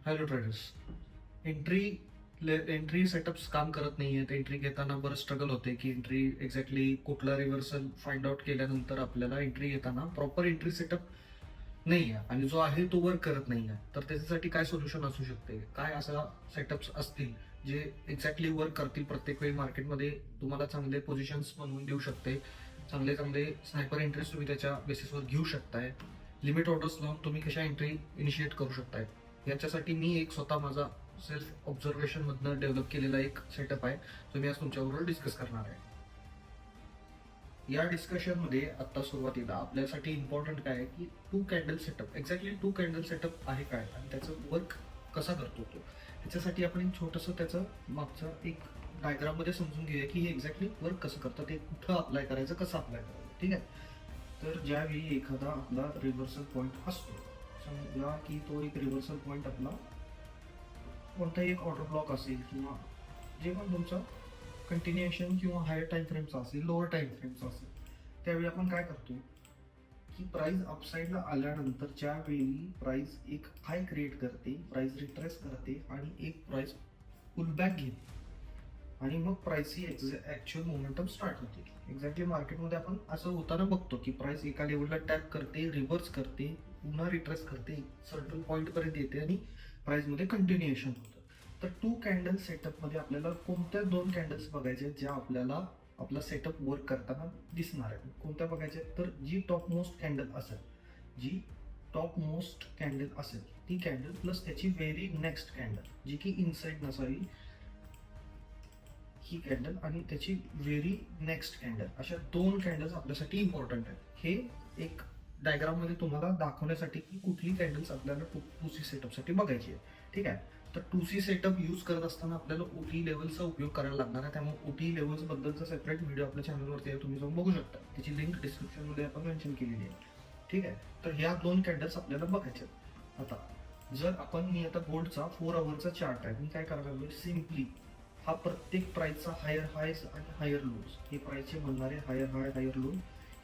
Hello traders. Entry setups काम करत नाहीयेत. एंट्री घेताना बरं स्ट्रगल होते की एंट्री एक्झॅक्टली कुठला रिव्हर्सल फाइंड आउट केल्यानंतर आपल्याला एंट्री घेताना प्रॉपर एंट्री सेटअप नाही आहे आणि जो आहे तो वर्क करत नाही आहे. तर त्याच्यासाठी काय सोल्युशन असू शकते, काय असा सेटअप्स असतील जे एक्झॅक्टली वर्क करतील प्रत्येक वेळी मार्केटमध्ये तुम्हाला चांगले पोझिशन्स बनवून देऊ शकते, चांगले चांगले स्नायपर एंट्रीज तुम्ही त्याच्या बेसिसवर घेऊ शकताय, लिमिट ऑर्डर्स लावून तुम्ही कशा एंट्री इनिशिएट करू शकताय. याच्यासाठी मी एक स्वतः माझा सेल्फ ऑब्झर्वेशन मधनं डेव्हलप केलेला एक सेटअप आहे, जो मी आज तुमच्याबरोबर डिस्कस करणार आहे. या डिस्कशन मध्ये आता सुरुवातीला आपल्यासाठी इम्पॉर्टंट काय आहे की two candle setup, exactly two candle setup आहे काय आणि त्याचं वर्क कसा करतो तो. त्याच्यासाठी आपण एक छोटंसं त्याचं मागचं एक डायग्राम मध्ये समजून घेऊया की हे एक्झॅक्टली वर्क कसं करतं, ते कुठं अप्लाय करायचं, कसं अप्लाय करायचं. ठीक आहे. तर ज्यावेळी एखादा आपला रिव्हर्सल पॉईंट असतो, समजा की तो एक रिव्हर्सल पॉईंट आपला कोणताही एक ऑर्डर ब्लॉक असेल किंवा जे पण तुमचा कंटिन्युएशन किंवा हायर टाइम फ्रेमचा असेल, लोअर टाइम फ्रेमचा असेल, त्यावेळी आपण काय करतो की प्राइस अपसाईडला आल्यानंतर ज्यावेळी प्राइस एक हाय क्रिएट करते, प्राइस रिट्रेस करते आणि एक प्राइस पुलबॅक घेते आणि मग प्राइस ही ऍक्च्युअल मोमेंटम स्टार्ट होते. एक्झॅक्टली मार्केटमध्ये आपण असं होताना बघतो की प्राइस एका लेवलला टॅप करते, रिव्हर्स करते, पुन्हा रिट्रेस करते, सर्टन पॉईंट पर्यंत येते आणि प्राइस मध्ये कंटिन्युएशन होतं. तर टू कॅन्डल सेटअप मध्ये आपल्याला कोणत्या दोन कॅन्डल्स बघायचे ज्या आपल्याला आपला सेटअप वर्क करताना दिसणार आहे. कोणत्या बघायच्या, तर जी टॉप मोस्ट कॅन्डल असेल, जी टॉप मोस्ट कॅन्डल असेल ती कॅन्डल प्लस त्याची व्हेरी नेक्स्ट कॅन्डल जी की इनसाइड नसावी, ही कॅन्डल आणि त्याची व्हेरी नेक्स्ट कॅन्डल, अशा दोन कॅन्डल्स आपल्यासाठी इम्पॉर्टंट आहेत. हे एक डायग्राम मध्ये तुम्हाला दाखवण्यासाठी की कुठली कॅन्डल्स आपल्याला टू सी सेटअप साठी बघायची आहे. ठीक आहे. तर टू सी सेटअप यूज करत असताना आपल्याला ओटी लेवलचा उपयोग करायला लागणार आहे. त्यामुळे ओटी लेवल्स बद्दलचा सेपरेट व्हिडिओ आपल्या चॅनलवरती आहे, तुम्ही जाऊन बघू शकता. त्याची लिंक डिस्क्रिप्शन मध्ये आपण मेन्शन केलेली आहे. ठीक आहे. तर ह्या दोन कॅन्डल्स आपल्याला बघायच्या. आता जर आपण, मी आता गोल्डचा 4 अवरचा चार्ट आहे, मी काय करायला लागलो, सिम्पली हा प्रत्येक प्राइसचा हायर हायस आणि हायर लोज, हे प्राइसचे बनणारे हायर हाय हायर लो,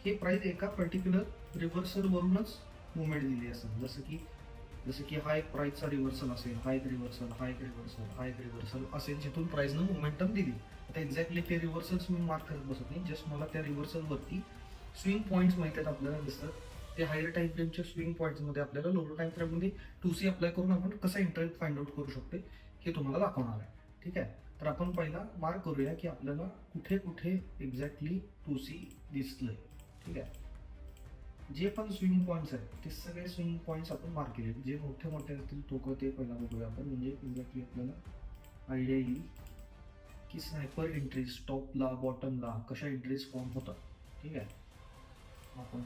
हे प्राइस एका पर्टिक्युलर रिव्हर्सल वरूनच मुवमेंट दिली असेल. जसं की हा एक प्राइसचा रिव्हर्सल असेल, हा एक रिव्हर्सल, हा एक रिव्हर्सल, हा एक रिव्हर्सल असेल, जिथून प्राइसनं मोमेंटम दिली. आता एक्झॅक्टली ते रिव्हर्सल्स मी मार्क करत बसत नाही, जस्ट मला त्या रिव्हर्सलवरती स्विंग पॉईंट्स माहिती आहेत, आपल्याला दिसतात. ते हायर टाइम फ्रेमच्या स्विंग पॉईंट्समध्ये आपल्याला लोअर टाइम फ्रेममध्ये टू सी अप्लाय करून आपण कसा इंटरेस्ट फाइंड आउट करू शकतो हे तुम्हाला दाखवणार आहे. ठीक आहे. तर आपण पहिला मार्क करूया की आपल्याला कुठे कुठे एक्झॅक्टली टू सी दिसलंय. ठीक आहे. जे पण स्विंग पॉईंट्स आहेत ते सगळे स्विंग पॉईंट्स आपण मार्क केले. जे मोठे मोठे असतील तो ते पहिला बघूया आपण, म्हणजे एक्झॅक्टली आपल्याला आयडिया येईल की स्नायपर एंट्रीज टॉपला बॉटमला कशा एंट्रीज फॉर्म होतात. ठीक आहे. आपण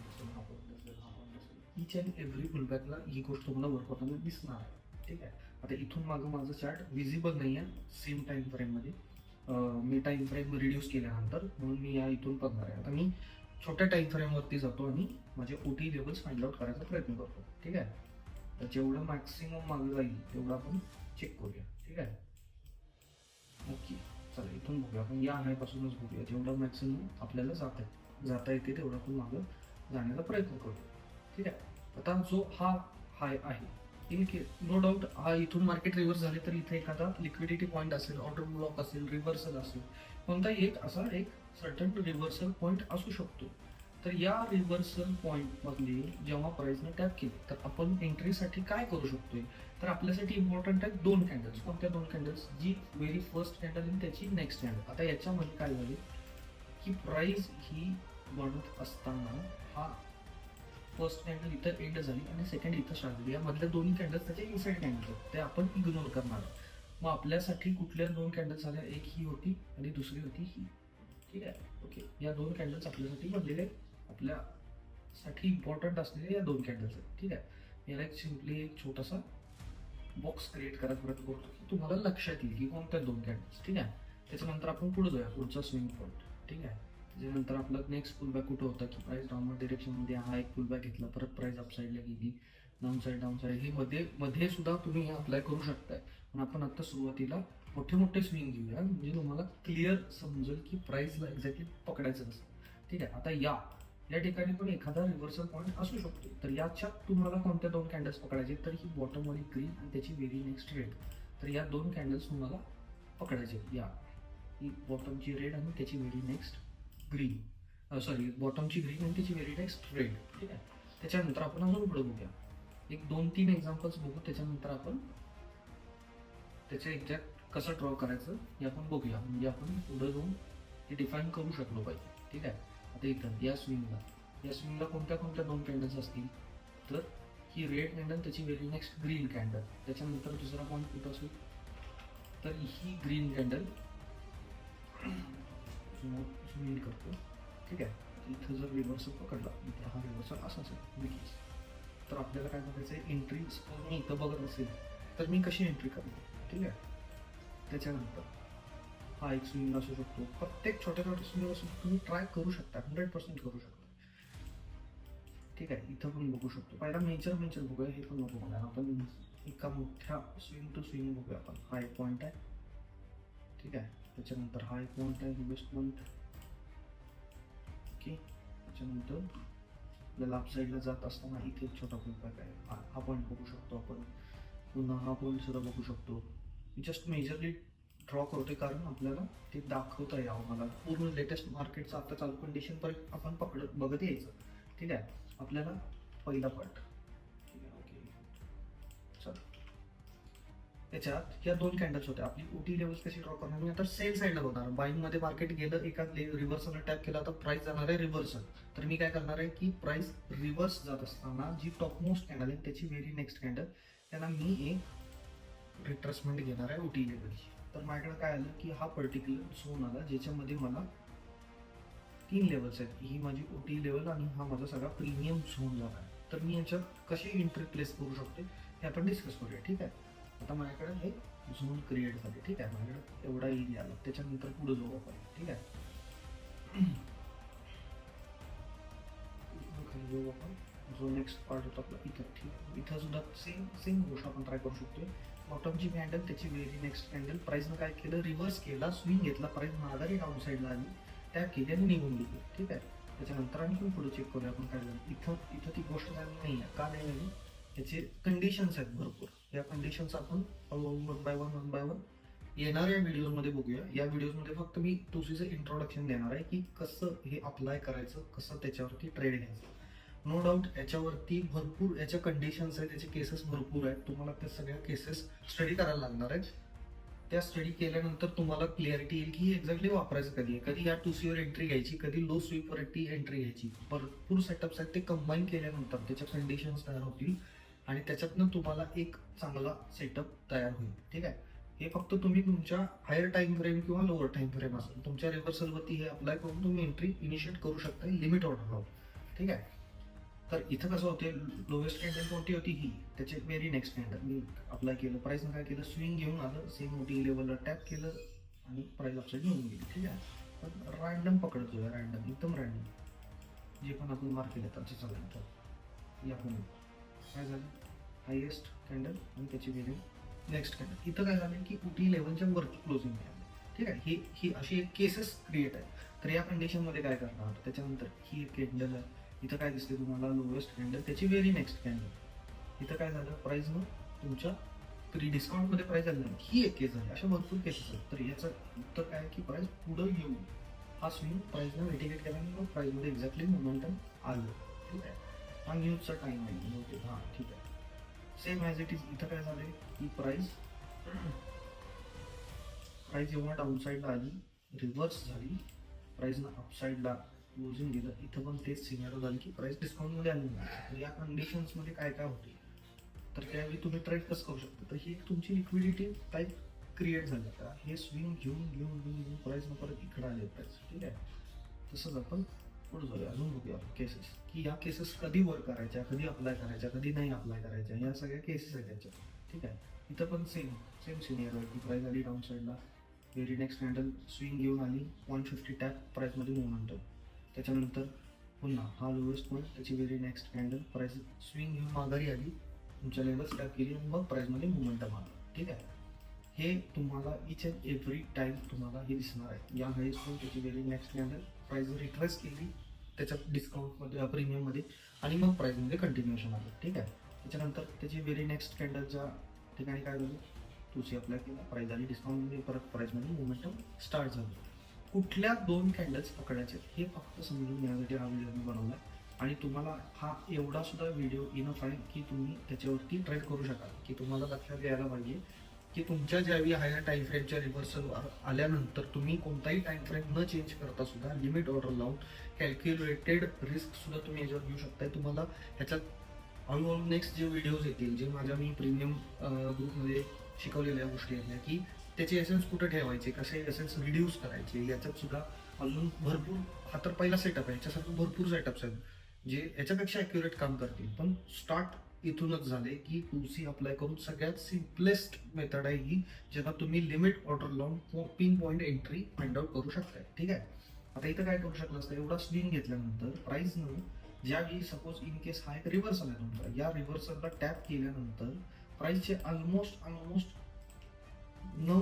इच अँड एव्हरी पुलबॅकला ही गोष्ट तुम्हाला वर्क होताना दिसणार आहे. ठीक आहे. आता इथून मागं माझं चार्ट विजिबल नाही आहे सेम टाइम फ्रेममध्ये, मी टाइम फ्रेम रिड्यूस केल्यानंतर, म्हणून मी या इथून बघणार आहे. आता मी छोट्या टाइम फ्रेमवरती जातो आणि माझे ओटी लेवल्स फाइंड आउट करायचा प्रयत्न करतो. ठीक आहे. तर जेवढं मॅक्सिमम मागं जाईल तेवढं आपण चेक करूया. ठीक आहे. ओके. चला इथून बघूया, आपण या हायपासूनच बघूया. जेवढं मॅक्सिमम आपल्याला जाता येते तेवढं आपण मागं जाण्याचा प्रयत्न करूया. ठीक आहे. आता जो हा हाय आहे, नो डाऊट हा इथून मार्केट रिव्हर्स झाले तर इथे एखादा लिक्विडिटी पॉईंट असेल, ऑर्डर ब्लॉक असेल, रिव्हर्सल असेल, कोणताही एक असा एक सर्टन रिव्हर्सल पॉईंट असू शकतो. तर या रिव्हर्सल पॉईंट मधले जेव्हा प्राइसने टॅप केले तर आपण एंट्रीसाठी काय करू शकतोय, तर आपल्यासाठी इम्पॉर्टंट आहेत दोन कॅन्डल्स. कोणत्या दोन कॅन्डल्स, जी व्हेरी फर्स्ट कॅन्डल आणि त्याची नेक्स्ट कॅन्डल. आता याच्यामध्ये काय झाले की प्राइस ही बनत असताना हा फर्स्ट कॅन्डल इथं एंड झाली आणि सेकंड इथं स्टार्ट झाली. यामधल्या दोन्ही कॅन्डल्स त्याचे इनसाइड कॅन्डल ते आपण इग्नोर करणार. मग आपल्यासाठी कुठल्या दोन कॅन्डल्स आल्या, एक ही होती आणि दुसरी होती ही. ठीक आहे. ओके. या दोन कॅन्डल्स आपल्यासाठी बनलेले, आपल्यासाठी इम्पॉर्टंट असलेले या दोन कॅन्डल्स आहेत. ठीक आहे. याला एक सिम्पली एक छोटासा बॉक्स क्रिएट करायचा प्रयत्न करतो की तुम्हाला लक्षात येईल की कोणत्या दोन कॅन्डल्स. ठीक आहे. त्याच्यानंतर आपण पुढे जाऊया, पुढचा स्विंग पॉईंट. ठीक आहे. त्याच्यानंतर आपला नेक्स्ट पुलबॅक कुठं होता की प्राइस डाऊनवर्ड डिरेक्शनमध्ये हा एक पुलबॅक घेतला, परत प्राइस अपसाईडला गेली, डाऊन साईड हे मध्ये सुद्धा तुम्ही हे अप्लाय करू शकताय. पण आपण आता सुरुवातीला मोठे मोठे स्विंग घेऊया, म्हणजे तुम्हाला क्लिअर समजेल की प्राइसला एक्झॅक्टली पकडायचं कसं. ठीक आहे. आता या ठिकाणी पण एखादा रिव्हर्सल पॉईंट असू शकतो. तर याच्यात तुम्हाला कोणत्या दोन कॅन्डल्स पकडायचे, तर ही बॉटमवाली ग्रीन आणि त्याची व्हेरी नेक्स्ट रेड. तर या दोन कॅन्डल्स तुम्हाला पकडायचे. या ही बॉटमची रेड आणि त्याची व्हेरी नेक्स्ट ग्रीन, सॉरी बॉटमची ग्रीन आणि त्याची व्हेरी नेक्स्ट रेड. ठीक आहे. त्याच्यानंतर आपण अजून पुढे बघूया, एक 2-3 एक्झाम्पल्स बघू. त्याच्यानंतर आपण त्याचे एक्झॅक्ट कसं ड्रॉ करायचं हे आपण बघूया. म्हणजे आपण पुढे जाऊन हे डिफाईन करू शकलो पाहिजे. ठीक आहे. आता इथं या स्विंगला कोणत्या कोणत्या दोन कॅन्डल्स असतील, तर ही रेड कॅन्डल त्याची व्हेरी नेक्स्ट ग्रीन कॅन्डल. त्याच्यानंतर दुसरा पॉईंट कुठं असेल, तर ही ग्रीन कॅन्डल झूम करतो. ठीक आहे. इथं जर रिव्हर्सल पकडला तर हा रिव्हर्सल असा असेल विकीज. तर आपल्याला काय बघायचं आहे, एंट्री सपोज मी इथं बघत असेल तर मी कशी एंट्री करतो. ठीक आहे. त्याच्यानंतर हा एक स्विंग असू शकतो. प्रत्येक छोट्या छोट्या स्विंग असू तुम्ही ट्राय करू शकता, 100% करू शकता. ठीक आहे. इथं पण बघू शकतो. पहिला मेजर बघूया, हे पण बघूया आपण. एका मोठ्या स्विंग टू स्विंग बघूया आपण. हा एक पॉईंट आहे. ठीक आहे. त्याच्यानंतर हा एक पॉईंट आहे, बेस्ट पॉईंट. ओके. त्याच्यानंतर आपल्याला अप साईडला जात असताना इथे एक छोटा पॉईंट आहे, हा पॉईंट बघू शकतो आपण. पुन्हा हा पॉईंट सुद्धा बघू शकतो. जस्ट मेजरली ड्रॉ करतोय कारण आपल्याला ते दाखवता यावं मला. पूर्ण लेटेस्ट मार्केटचं आता चालू कंडिशन पर्यंत आपण बघत यायचं. ठीक आहे. आपल्याला पहिला पॉईंट. ठीक आहे. ओके. चल, त्याच्यात या दोन कॅन्डल्स होत्या. आपली ओटी लेवल्स कशी ड्रॉ करणार, मी आता सेल साईडला होणार. बाईंग मध्ये मार्केट गेलं, एका रिव्हर्सल टॅप केला तर प्राइस जाणार आहे रिव्हर्सल. तर मी काय करणार आहे की प्राइस रिव्हर्स जात असताना जी टॉप मोस्ट कॅन्डल आहे त्याची व्हेरी नेक्स्ट कॅन्डल, त्यांना मी एक रिट्रेसमेंट घेणार आहे ओटी लेवलची. तर माझ्याकडे काय आलं की हा पर्टिक्युलर झोन आला ज्याच्यामध्ये मला 3 लेवल्स आहेत. ही माझी ओटी लेवल आणि हा माझा सगळा प्रीमियम झोन झाला आहे. तर मी याच्यात कशी एंट्री प्लेस करू शकते हे आपण डिस्कस करूया. ठीक आहे. आता माझ्याकडे हे झोन क्रिएट झाले. ठीक आहे. माझ्याकडे एवढा एरिया आला. त्याच्यानंतर पुढे जाऊ आपण. ठीक आहे. खाली जाऊ आपण. जो नेक्स्ट पार्ट होता आपला इथं. ठीक आहे. इथं सुद्धा सेम गोष्ट आपण ट्राय करू शकतोय. बॉटमची कॅन्डल त्याची व्हेरी नेक्स्ट कॅन्डल, प्राइसनं काय केलं, रिव्हर्स केला, स्विंग घेतला, प्राइस माघारी डाऊन साईडला आली, त्या केल्याने निघून गेली. ठीक आहे. त्याच्यानंतर आणखी पुढे चेक करूया आपण काय झालं. इथं ती गोष्ट झाली नाही आहे. का नाही झाली, त्याचे कंडिशन्स आहेत भरपूर. या कंडिशन्स आपण वन बाय वन येणाऱ्या व्हिडिओमध्ये बघूया. या व्हिडिओमध्ये फक्त मी तुझीचं इंट्रोडक्शन देणार आहे की कसं हे अप्लाय करायचं, कसं त्याच्यावरती ट्रेड घ्यायचं. नो डाऊट याच्यावरती भरपूर याच्या कंडिशन्स आहेत, त्याचे केसेस भरपूर आहेत. तुम्हाला त्या सगळ्या केसेस स्टडी करायला लागणार आहेत. त्या स्टडी केल्यानंतर तुम्हाला क्लिअरिटी येईल की एक्झॅक्टली वापरायचं कधी आहे, कधी या 2Cवर एंट्री घ्यायची, कधी लो स्वीपवरती एंट्री घ्यायची. भरपूर सेटअप्स आहेत, ते कंबाईन केल्यानंतर त्याच्या कंडिशन्स तयार होतील आणि त्याच्यातनं तुम्हाला एक चांगला सेटअप तयार होईल. ठीक आहे. हे फक्त तुम्ही तुमच्या हायर टाइम फ्रेम किंवा लोअर टाइम फ्रेम असेल तुमच्या रिव्हर्सलवरती हे अप्लाय करून तुम्ही एंट्री इनिशिएट करू शकता लिमिट ऑर्डर लावून. ठीक आहे. तर इथं कसं होते, लोएस्ट कॅन्डल कोणती होती, ही त्याचे व्हेरी नेक्स्ट कॅन्डल मी अप्लाय केलं. प्राइसनं काय केलं, स्विंग घेऊन आलं, सेम मोठी लेवलला टॅप केलं आणि प्राइस अपसाईड घेऊन गेली. ठीक आहे. पण रॅन्डम पकडतो, रॅन्डम एकदम रॅन्डम जे पण आपण मार्क केलं त्याचं चालेल. तर या पण काय झालं, हायेस्ट कॅन्डल आणि त्याची व्हेरी नेक्स्ट कॅन्डल. इथं काय झालं की ओटी लेवलच्या वरती क्लोजिंग आहे. ठीक आहे. ही अशी एक केसेस क्रिएट आहे. तर या कंडिशनमध्ये काय करणार, त्याच्यानंतर ही एक कॅन्डल आहे. इथं काय दिसते तुम्हाला, लोएस्ट कॅन्डल त्याची व्हेरी नेक्स्ट कॅन्डल. इथं काय झालं, प्राइसनं तुमच्या प्री डिस्काउंटमध्ये प्राइस झाली नाही, ही एक केस झाली. अशा भरपूर केसेस आहेत. तर याचं उत्तर काय की प्राइस पुढं घेऊन हा स्विंग प्राइसनं मिटिगेट केल्याने मग प्राइसमध्ये एक्झॅक्टली मोमेंटम आलं. ठीक आहे. हा न्यूजचा टाइम आहे. ओके. हां ठीक आहे. सेम ॲज इट इज इथं काय झालं की प्राइस जेव्हा डाऊन साईडला आली, रिव्हर्स झाली, प्राइसनं अपसाईडला क्लोजिंग गेलं. इथं पण तेच सिनेरिओ झालं की प्राइस डिस्काउंटमध्ये आली नाही. तर या कंडिशन्समध्ये काय काय होते, तर त्यावेळी तुम्ही ट्रेड कसं करू शकता. तर ही तुमची लिक्विडिटी टाईप क्रिएट झाली का, हे स्विंग घेऊन प्राइसनं परत इकडं आले प्राइस. ठीक आहे. तसंच आपण पुढे जाऊया, अजून बघूया केसेस की या केसेस कधी वर्क करायच्या, कधी अप्लाय करायच्या, कधी नाही अप्लाय करायच्या. या सगळ्या केसेस आहेत त्याच्या. ठीक आहे. इथं पण सेम सिनियर आहे की प्राइस आली डाऊन साईडला, व्हेरी नेक्स्ट कॅन्डल स्विंग घेऊन आली, 150 टॅप प्राइसमध्ये मोमेंटम. त्याच्यानंतर पुन्हा हा लोएस्ट पॉईंट त्याची very next candle, price swing घेऊन माघारी आली, तुमच्या लेवल्स टॅप केली आणि मग प्राइसमध्ये मोमेंटम आला. ठीक आहे. हे तुम्हाला इच अँड एव्हरी टाइम तुम्हाला हे दिसणार आहे. या हायस्ट पॉईंट त्याची very next candle, price retrace केली, त्याच्यात डिस्काउंटमध्ये प्रीमियममध्ये आणि मग प्राईजमध्ये कंटिन्युएशन आलं. ठीक आहे. त्याच्यानंतर त्याची व्हेरी नेक्स्ट कॅन्डलच्या ठिकाणी काय झालं, तुझी अप्लाय केला, प्राईज आली डिस्काउंटमध्ये, परत प्राईजमध्ये मोमेंटम स्टार्ट झालं. कुठल्या 2 कॅन्डल्स पकडायचे हे फक्त समजून घेण्यासाठी हा व्हिडिओ मी बनवला आहे. आणि तुम्हाला हा एवढा सुद्धा व्हिडिओ इनफ आहे की तुम्ही त्याच्यावरती ट्रेड करू शकाल. की तुम्हाला लक्षात यायला पाहिजे की तुमच्या ज्यावेळी हायर टाइम फ्रेमच्या रिव्हर्सल आल्यानंतर तुम्ही कोणताही टाइम फ्रेम न चेंज करता सुद्धा लिमिट ऑर्डर लावून कॅल्क्युलेटेड रिस्क सुद्धा तुम्ही याच्यावर घेऊ शकताय. तुम्हाला ह्याच्यात हळूहळू नेक्स्ट जे व्हिडिओज येतील, जे माझ्या मी प्रीमियम ग्रुपमध्ये शिकवलेल्या गोष्टी आहेत की त्याचे एसेन्स कुठे ठेवायचे, कसे एसेन्स रिड्यूस करायचे, याच्यात सुद्धा अजून भरपूर, हा तर पहिला सेटअप आहे, याच्यासारखं भरपूर सेटअप्स आहेत जे याच्यापेक्षा ॲक्युरेट काम करतील. पण स्टार्ट इथूनच झाले की 2C अप्लाय करून सगळ्यात सिम्पलेस्ट मेथड आहे ही, ज्याला तुम्ही लिमिट ऑर्डर लावून pin point entry find out करू शकताय. ठीक आहे. आता इथं काय करू शकलं असतं, एवढा स्विंग घेतल्यानंतर प्राइसनं ज्यावेळी सपोज इन केस हा एक रिव्हर्सल आहे तुमचा, या रिव्हर्सलला टॅप केल्यानंतर प्राइसचे ऑलमोस्ट 9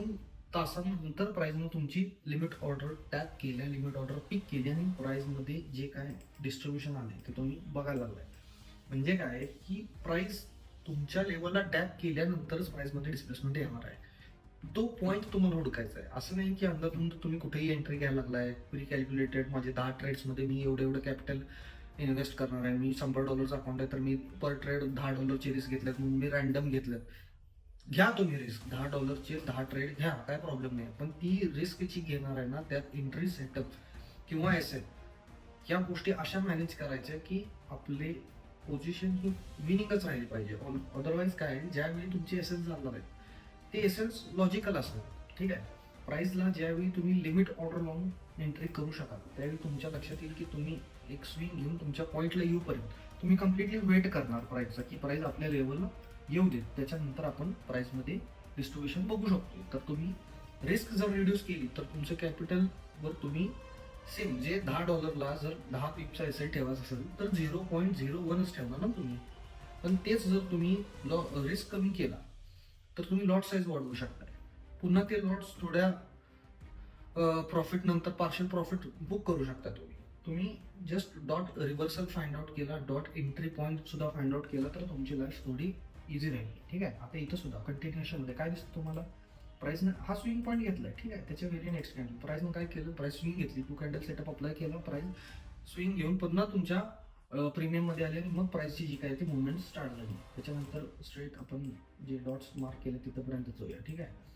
तासांनंतर प्राइसनं तुमची लिमिट ऑर्डर टॅप केल्या, लिमिट ऑर्डर पिक केली आणि प्राइसमध्ये जे काय डिस्ट्रीब्युशन आले ते तुम्ही बघायला लागलाय. म्हणजे काय की प्राइस तुमच्या लेवलला टॅप केल्यानंतरच प्राइसमध्ये डिस्प्लेसमेंट येणार आहे. तो पॉईंट तुम्हाला हुडकायचा आहे. असं नाही की अंदाजून तुम्ही कुठेही एंट्री घ्यायला लागलाय, प्री कॅल्क्युलेटेड माझे 10 ट्रेड्समध्ये मी एवढं कॅपिटल इन्व्हेस्ट करणार आहे, मी $100 अकाउंट आहे तर मी पर ट्रेड $10 रिस्क घेतल्यात म्हणून मी रॅन्डम घेतलं. घ्या तुम्ही रिस्क, $10 10 ट्रेड घ्या, काय प्रॉब्लेम नाही. पण ती रिस्क जी घेणार आहे ना, त्यात एंट्री सेटअप किंवा एसेट या गोष्टी अशा मॅनेज करायच्या की आपले पोझिशन ही विनिंगच राहिली पाहिजे. अदरवाईज काय, ज्यावेळी तुमचे एसेन्स जाणार आहेत ते एसेन्स लॉजिकल असतात. ठीक आहे. प्राइसला ज्यावेळी तुम्ही लिमिट ऑर्डर लावून एंट्री करू शकाल त्यावेळी तुमच्या लक्षात येईल की तुम्ही एक स्विंग घेऊन तुमच्या पॉईंटला येऊपर्यंत तुम्ही कम्प्लिटली वेट करणार प्राइसचा की प्राइस आपल्या लेवलला येऊ देत, त्याच्यानंतर आपण प्राइसमध्ये डिस्ट्रीब्युशन बघू शकतो. तर तुम्ही रिस्क जर रिड्यूस केली तर तुमचं कॅपिटलवर तुम्ही सेम जे $10 जर 10 पिपचा एसेट ठेवायचा असेल तर 0.01च ठेवणार ना तुम्ही. पण तेच जर तुम्ही रिस्क कमी केला तर तुम्ही लॉट साईज वाढवू शकताय. पुन्हा ते लॉट्स थोड्या प्रॉफिट नंतर पार्शियल प्रॉफिट बुक करू शकता तुम्ही just dot reversal find out केला, डॉट एंट्री पॉईंट सुद्धा फाइंड आउट केला तर तुमची लाईफ थोडी इझी राहील. ठीक आहे. आता इथं सुद्धा कंटिन्युएशनमध्ये काय दिसतं तुम्हाला, प्राइसनं हा स्विंग पॉईंट घेतलाय. ठीक आहे. त्याच्या व्हेरी नेक्स्ट कॅन्डल प्राइसनं काय केलं, प्राइस स्विंग घेतली, 2 कॅन्डल सेटअप अप्लाय केला, प्राइस स्विंग घेऊन पुन्हा तुमच्या प्रीमियममध्ये आले आणि मग प्राइसची जी काय ती मुवमेंट स्टार्ट झाली. त्याच्यानंतर स्ट्रेट आपण जे डॉट्स मार्क केले तिथंपर्यंत जाऊया. ठीक आहे.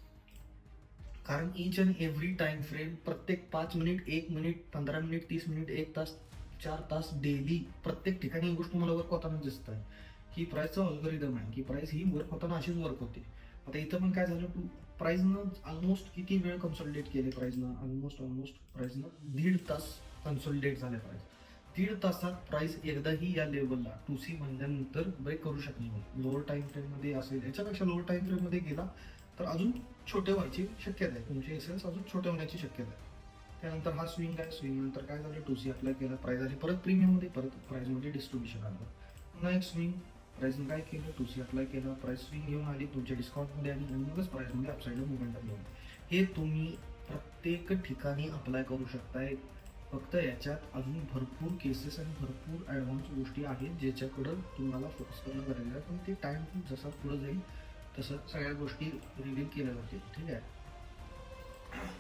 कारण each and every time frame प्रत्येक 5 मिनिट, 1 मिनिट, 15 मिनिट, 30 मिनिट, 1 तास, 4 तास डेली प्रत्येक ठिकाणी ही गोष्ट तुम्हाला वर्क होताना दिसत आहे की प्राइसचा अल्गोरिदम आहे की प्राइस ही वर्क होताना अशीच वर्क होते. आता इथं पण काय झालं, प्राइसनं ऑलमोस्ट किती वेळ कन्सॉलिडेट केले, प्राइसनं ऑलमोस्ट प्राइसनं 1.5 तास कन्सॉलिडेट झाले. प्राइस 1.5 तासात प्राइस एकदाही या लेवलला 2C म्हणल्यानंतर ब्रेक करू शकली नाही. लोअर टाइम फ्रेममध्ये असेल, याच्यापेक्षा लोअर टाइम फ्रेममध्ये गेला तर अजून छोटे व्हायची शक्यता आहे, तुमचे एसेन्स अजून छोटे होण्याची शक्यता आहे. त्यानंतर हा स्विंग आहे, स्विंग नंतर काय झालं, 2C अप्लाय केला, प्राइस आली परत प्रीमियममध्ये, परत प्राइसमध्ये डिस्ट्रीब्युशन आलं. पुन्हा एक स्विंग, प्राइसनं काय केलं, 2C अप्लाय केला, प्राइस स्विंग घेऊन आली, तुमच्या डिस्काउंटमध्ये आली आणि मगच प्राइसमध्ये अपसाईडला मुवमेंट आली. हे तुम्ही प्रत्येक ठिकाणी अप्लाय करू शकताय. फक्त याच्यात अजून भरपूर केसेस आणि भरपूर ॲडव्हान्स गोष्टी आहेत ज्याच्याकडं तुम्हाला फोकस करणं गरजेचं आहे. पण ते टाइम जसा पुढं जाईल तसं सगळ्या गोष्टी रिव्हील केल्या जातील. ठीक आहे.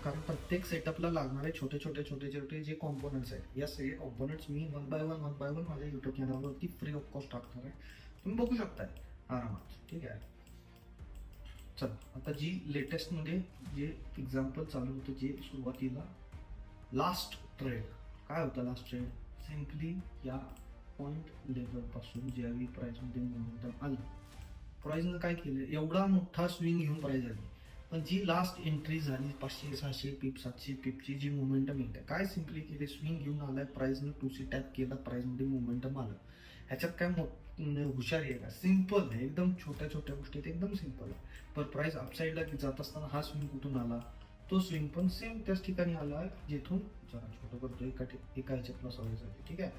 कारण प्रत्येक सेटअपला लागणारे छोटे जे कॉम्पोनंट्स आहेत, या सगळे components me one by one माझ्या युट्यूब चॅनलवरती फ्री ऑफ कॉस्ट टाकणार आहे, तुम्ही बघू शकताय आरामात. ठीक आहे. चला, आता जी लेटेस्टमध्ये जे एक्झाम्पल चालू होतं, जे सुरुवातीला लास्ट ट्रेड काय होतं, लास्ट ट्रेड सिम्पली या पॉईंट लेवलपासून ज्यावेळी प्राईसमध्ये मोमेंटम आलं, प्राईसनं काय केलं, एवढा मोठा स्विंग घेऊन प्राईस आली, पण जी लास्ट एंट्री झाली 500-600 पिप 700 पिपची जी मोमेंटम येते, काय सिम्पली केले, स्विंग घेऊन आलाय, प्राईसनं 2C टॅप केला, प्राईसमध्ये मोमेंटम आलं. ह्याच्यात काय हुशारी आहे का, सिम्पल आहे एकदम, छोट्या गोष्टी एकदम सिम्पल आहे. पण प्राईस अपसाईडला जात असताना हा स्विंग कुठून आला, तो स्विंग पण सेम त्याच ठिकाणी आला जिथून, जरा छोटं करतो, एका ह्याच्यात प्लस व्हायसाठी. ठीक आहे.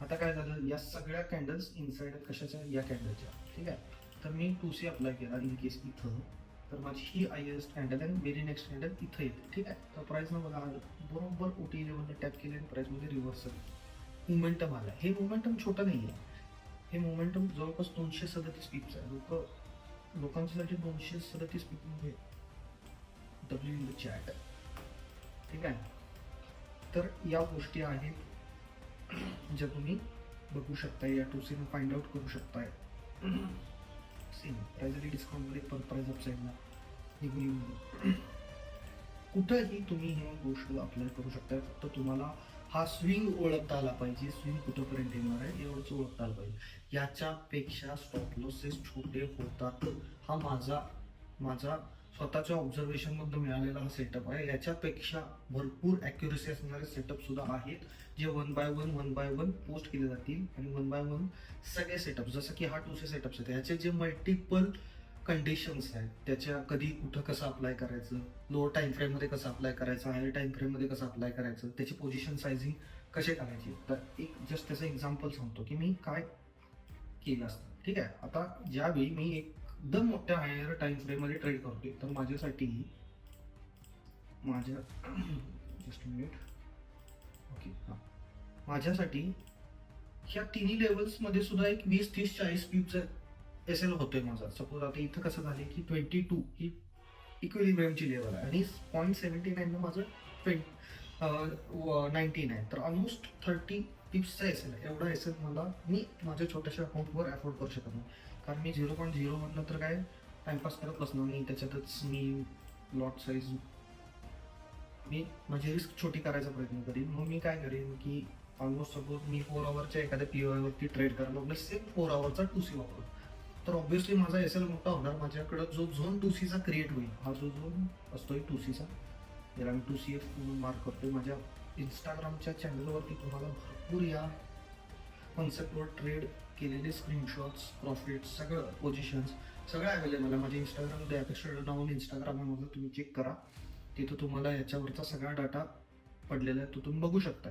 आता काय झालं, या सगळ्या कॅन्डल्स इनसाइड कशाच्या, या कॅन्डलच्या. ठीक आहे. तर मी 2C अप्लाय केला इन केस इथं, तर माझी ही हायेस्ट कॅन्डल आणि व्हेरी नेक्स्ट कॅन्डल इथं येते. ठीक आहे. तर प्राईसनं बघा बरोबर OT लेवलला टॅप केले आणि प्राईसमध्ये रिव्हर्सल मोमेंटम आला. हे मोमेंटम छोटं नाही आहे. हे मोमेंटम जवळपास 237 पिप्स आहे. लोकांसाठी 237 पिप म्हणजे डब्ल्यू इन द चॅट. ठीक आहे. तर या गोष्टी आहेत ज्या तुम्ही बघू शकताय, या टूसीने फाइंड आउट करू शकताय. सेम प्राइजरी डिस्काउंटमध्ये पर प्राइस अपसाईडला निघून येऊन कुठंही तुम्ही हे गोष्ट अप्लाय करू शकताय. फक्त तुम्हाला हा स्विंग ओळखता आला पाहिजे. स्विंग कुठंपर्यंत येणार आहे एवढंच ओळखता आलं पाहिजे. याच्यापेक्षा स्टॉप लॉसेस छोटे होतात. हा माझा स्वतःच्या ऑब्झर्वेशन मधून मिळालेला हा सेटअप आहे. याच्यापेक्षा भरपूर ॲक्युरसी असणारे सेटअप सुद्धा आहेत जे वन बाय वन पोस्ट केले जातील आणि वन बाय वन सगळे सेटअप, जसं की हा 2C सेटअप्स आहेत, याचे जे मल्टिपल कंडिशन्स आहेत, त्याच्या कधी कुठं कसं अप्लाय करायचं, लोअर टाइम फ्रेममध्ये कसं अप्लाय करायचं, हायर टाइम फ्रेममध्ये कसं अप्लाय करायचं, त्याची पोझिशन सायझिंग कसे करायची. तर एक जस्ट त्याचं एक्झाम्पल सांगतो की मी काय केलं असतं. ठीक आहे. आता ज्यावेळी मी एकदम मोठ्या हायर टाइम फ्रेममध्ये ट्रेड करतोय तर माझ्यासाठी जस्ट मिनिट ओके हां माझ्यासाठी ह्या तिन्ही लेवल्समध्ये सुद्धा एक 20, 30, 40 पिपचा एस-एल होतोय माझा. सपोज आता इथं कसं झालं की 22 ही इक्विलिब्रियमची लेवल आहे आणि 0.79 माझं 19 आहे. तर ऑलमोस्ट 30 पिप्सचा एस-एल आहे. एवढा एस-एल मी माझ्या छोट्याशा अकाउंटवर अफोर्ड करू शकत नाही. कारण मी 0.01 तर काय टाइमपास करत बसणार नाही. त्याच्यातच मी लॉट साईज मी माझी रिस्क छोटी करायचा प्रयत्न करीन. मग मी काय करेन की ऑलमोस्ट सपोज मी 4 आवरच्या एखाद्या पीओवरती ट्रेड करायला लागलो, सेम 4 आवरचा 2C वापरू, तर ऑब्व्हियसली माझा एस-एल मोठा होणार. माझ्याकडं जो झोन 2Cचा क्रिएट होईल, हा जो झोन असतोय 2Cचा, याला मी 2CF म्हणून मार्क करतोय. माझ्या इंस्टाग्रामच्या चॅनलवरती तुम्हाला भरपूर या कॉन्सेप्टवर ट्रेड केलेले स्क्रीनशॉट्स, प्रॉफिट्स, सगळं पोझिशन्स सगळं अवेलेबल आहे. माझ्या इंस्टाग्राममध्ये अपेक्षा नावाने इंस्टाग्राम आहे माझं, तुम्ही चेक करा. तिथं तुम्हाला याच्यावरचा सगळा डाटा पडलेला आहे, तो तुम्ही बघू शकता.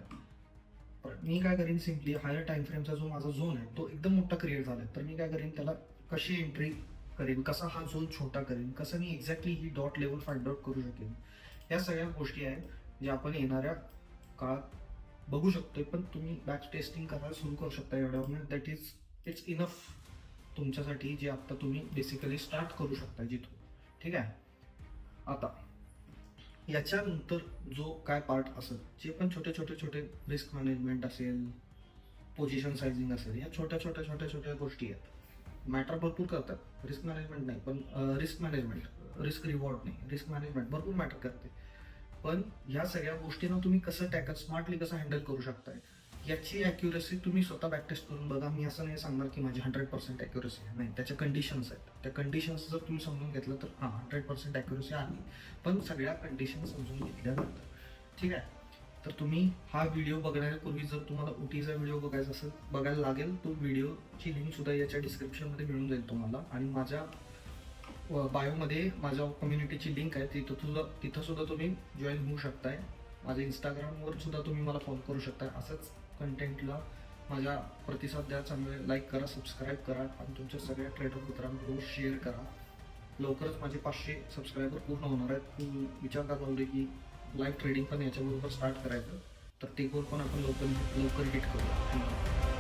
पण मी काय करीन, सिम्पली हायर टाइम फ्रेमचा जो माझा झोन आहे तो एकदम मोठा क्रिएट झाला आहे, तर मी काय करीन, त्याला कशी एंट्री करेन, कसा हा झोन छोटा करेन, कसं मी एक्झॅक्टली ही डॉट लेवल फाइंड आउट करू शकेन, या सगळ्या गोष्टी आहेत ज्या आपण येणाऱ्या काळात बघू शकतोय. पण तुम्ही बॅच टेस्टिंग करायला सुरू करू शकता एवढ्यावर. दॅट इज इट्स इनफ तुमच्यासाठी, जे आता तुम्ही बेसिकली स्टार्ट करू शकता जिथून. ठीक आहे. आता याच्यानंतर जो काय पार्ट असेल, जे पण छोटे रिस्क मॅनेजमेंट असेल, पोझिशन सायझिंग असेल, या छोट्या गोष्टी आहेत. मॅटर भरपूर करतात. रिस्क मॅनेजमेंट नाही, पण रिस्क रिवॉर्ड नाही, रिस्क मॅनेजमेंट भरपूर मॅटर करते. पण ह्या सगळ्या गोष्टींना तुम्ही कसं स्मार्टली कसं हँडल करू शकताय, याची ॲक्युरसी तुम्ही स्वतः बॅकटेस्ट करून बघा. मी असं नाही सांगणार की माझी 100% ॲक्युरसी आहे, नाही. त्याच्या कंडिशन्स आहेत. त्या कंडिशन्स जर तुम्ही समजून घेतलं तर 100% ॲक्युरसी आली. पण सगळ्या कंडिशन समजून घेतल्यानंतर. ठीक आहे. तर तुम्ही हा व्हिडिओ बघण्यापूर्वी जर तुम्हाला ओटीचा व्हिडिओ बघायचा असेल, बघायला लागेल, तो व्हिडिओची लिंक सुद्धा याच्या डिस्क्रिप्शनमध्ये मिळून जाईल तुम्हाला. आणि माझ्या बायोमध्ये माझ्या कम्युनिटीची लिंक आहे, तिथं सुद्धा तुम्ही जॉईन होऊ शकताय. माझ्या इंस्टाग्रामवर सुद्धा तुम्ही मला फॉलो करू शकताय. असंच कंटेंटला माझ्या प्रतिसाद द्या, चांगले लाईक करा, सबस्क्राईब करा आणि तुमच्या सगळ्या ट्रेडर मित्रांबरोबर शेअर करा. लवकरच माझे 500 सबस्क्रायबर पूर्ण होणार आहेत. मी विचार करायला लागलो की लाईव्ह ट्रेडिंग पण याच्याबरोबर स्टार्ट करायचं, तर ते गोल पण आपण लवकर हिट करू.